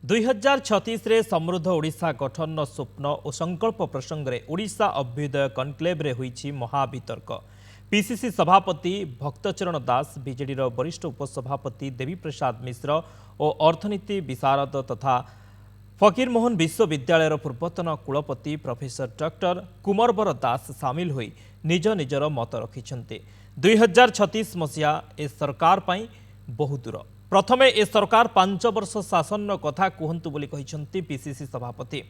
2036 रे समृद्ध ओडिशा गठन स्वप्न और संकल्प प्रसंग में ओडिशा अभ्युदय कनक्लेव रे हुईछि महावितर्क। पीसीसी सभापति भक्तचरण दास, बीजेडी वरिष्ठ उपसभापति देवी प्रसाद मिश्र और अर्थनीति विशारद तथा फकीरमोहन विश्वविद्यालय पूर्वतन कुलपति प्रोफेसर डॉक्टर कुमरवर दास सामिल होई निज निजर मत रखिछन्ते। 2036 मसीहा ए सरकार पई बहु दूर। प्रथमे ए सरकार 5 वर्ष शासन कथा कहतु बोली कहिसंती पीसीसी सभापति।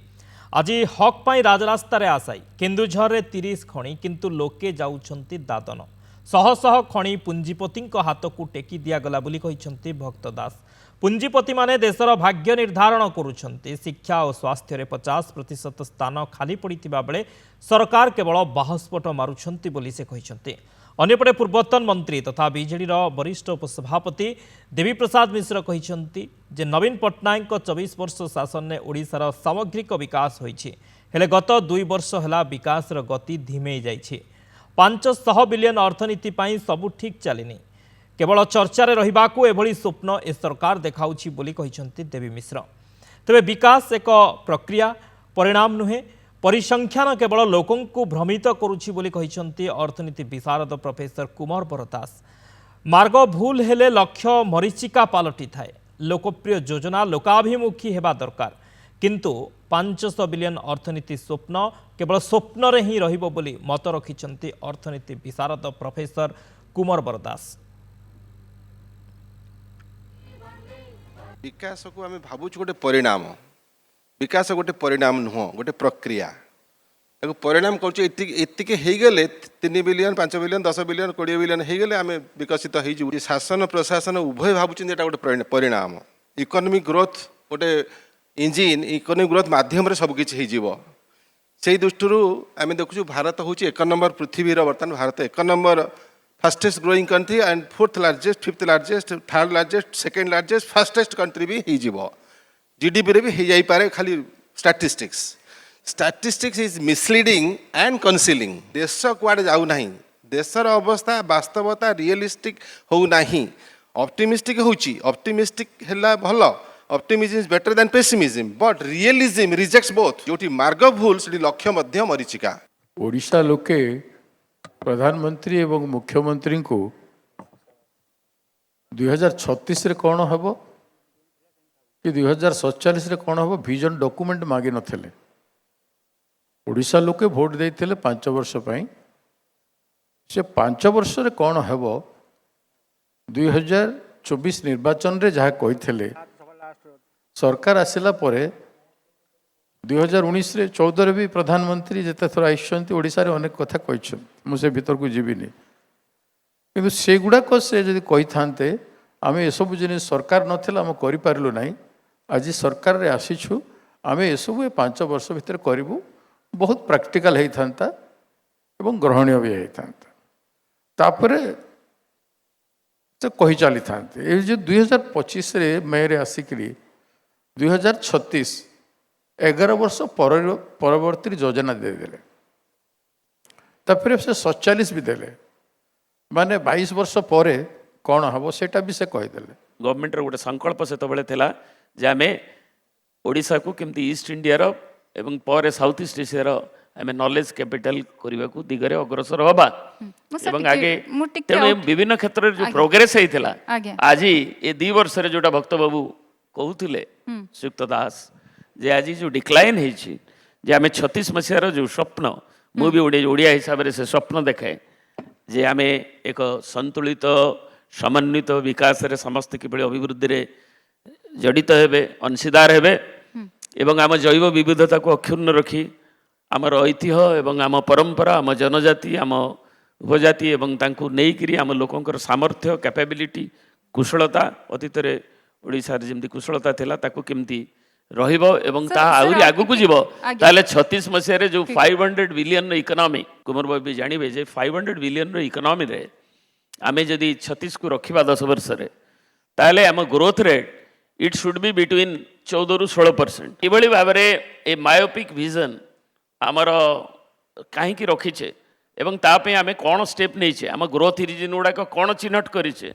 आज हक पाई राजरास्तार आसाई केन्दुझर रे 30 खणी किंतु लोके जाउछंती दादन। शह शह खणी पुंजीपति हाथ को टेकी दिगला बोली कहिसंती भक्त दास। पुंजीपति माने देशर भाग्य निर्धारण करुछंती। शिक्षा और स्वास्थ्य रे 50% स्थान खाली पड़िथिबा बेले सरकार केवल बाहस्फोट मारुछंती बोली से कहिसंती। अन्यपटे पूर्वतन मंत्री तथा बीजेडी वरिष्ठ उपसभापति देवी प्रसाद मिश्र कहिसंती जे नवीन पट्टनायक 24 वर्ष शासन में ओडिशार सामग्रिक विकास होईछि, हेले गत 2 वर्ष है विकास गति धीमे जाइछि। 500 बिलियन अर्थनीति पाई सबु ठीक चलिनी, केवल चर्चार रहिबाकू एभली स्वप्न ए सरकार देखाउछि बोली कहिसंती देवी मिश्र। तेबे विकास एक प्रक्रिया, परिणाम नुहे। परिसंख्यान केवल लोकों को भ्रमित करुछि बोली कहिसंती अर्थनीति विशारद प्रोफेसर कुमरवर दास। मार्ग भूल हेले लक्ष्य मरीचिका पालटी थाए। लोकप्रिय योजना लोकाभिमुखी हेबा दरकार, किंतु 500 बिलियन अर्थनीति स्वप्न केवल स्वप्न रे ही रहिबो बोली मत रखिसंती अर्थनीति विशारद प्रोफेसर कुमरवर दास। विकास को आम भावुँ गोटे परिणाम, विकास गोटे परिणाम नुह, गोटे प्रक्रिया। परिणाम करके होगले 3 बिलियन 5 बिलियन 10 बिलियन 20 बिलियन होगले आम विकसित हो। शासन प्रशासन उभय भावुँ गोटे परिणाम। इकोनॉमिक ग्रोथ गोटे इंजिन, इकोनॉमिक ग्रोथ मध्यम सबकि हो। से दृष्टि आम देखु भारत हूँ 1 नंबर पृथ्वी। बर्तमान Bharat 1 number fastest growing country and 4th largest, 5th largest, 3rd largest, 2nd largest, fastest country भी हो। जीडीपी रे भी हो जाई पारे। खाली स्टैटिस्टिक्स इज मिसलीडिंग एंड कनसीलिंग। देश कुआडे जाऊ नाही, देशर अवस्था वास्तवता रियलिस्टिक हो नाही। ऑप्टिमिस्टिक होची, ऑप्टिमिस्टिक हैला भलो। Optimism is better than pessimism, but realism rejects both. जोटी मार्ग भूल सेठी लक्ष्य मध्य मरीचिका। ओडिशा लोके प्रधानमंत्री एवं मुख्यमंत्री को 2036 रे कौन हबो कि 2047 रे कौन हम विजन डॉक्यूमेंट मागे नथिले। ओडिशा लोके भोट देइथिले 5 वर्ष पई। से 5 वर्ष रे कौन हम 2024 निर्वाचन रे जहाँ कहिथिले सरकार आसिला परे 2019 रे 14 रे भी प्रधानमंत्री जेते थोड़ा आइसंती ओडिशा रे अनेक कथा कहिछन। मु से भीतर को जीविनी, किंतु से गुडा को से जदि कहि थांते आमे ए सब जिनिस सरकार नथिला हम करि पारलु नाही। आज सरकार रे आसीछु, आमे ए सब 5 वर्ष भीतर करिवु। बहुत प्रैक्टिकल हेई थांता एवं ग्रहणीय भी हेई थांता। तापरे से कहि चाली थांते ए जे 2025 रे मई रे आसिकरी 2036 11 वर्ष परवर्ती योजना दे देले। तापरे से 47 भी देले, माने 22 वर्ष परे कौन हम सेटा भी से कहीदेले। गवर्नमेंट रो गोटे संकल्प से बेले जे आम ओडिशा को केमती ईस्ट इंडिया रो एवं पर साउथ ईस्ट एशिया रो आम नॉलेज कैपिटल करने को दिगरे अग्रसर हवा एवं आगे तेणु विभिन्न क्षेत्र में जो प्रोग्रेस होता आज ये 2 वर्ष रे जोटा भक्त बाबू कहते श्रीयुक्त दास जे आज जो डिक्लाइन होती जे आम 36 मसीहार जो स्वप्न मु भी ओडिया हिसाब से स्वप्न देखे जे आम एक संतुलित समन्वित विकास रे समस्त किभଳି अभिवृद्धि रे जड़ित हेबे, अंशीदार हेबे एवं आम जैव विविधता को अक्षुण्ण रखी आमर ऐतिह्य एवं आम परंपरा, आम जनजाति, आम उपजाति एवं तांकु नेइकरी आम लोकंकर सामर्थ्य, कैपेबिलिटी, कुशलता अतीत रे ओडिशा रे जेमती कुशलता थिला ताकु केमती रहिबो एवं ता आउरी आगु को जीवो। ताले 36 मसीह रे जो 500 बिलियन इकोनॉमी कुमार बाबू भी जानिबे जे 500 बिलियन इकोनॉमी रे आमे जदि 36 को रखिबा 10 वर्ष रे ताले आम growth rate it should be between 14 रु 16%। इभଳି भाबरे ए मायोपिक विजन आमर काहेकि रखिछे एवं तापे आमे कोन स्टेप नैछे, आम ग्रोथ रीजन गुड़ाक कोन चिन्हट करिछे।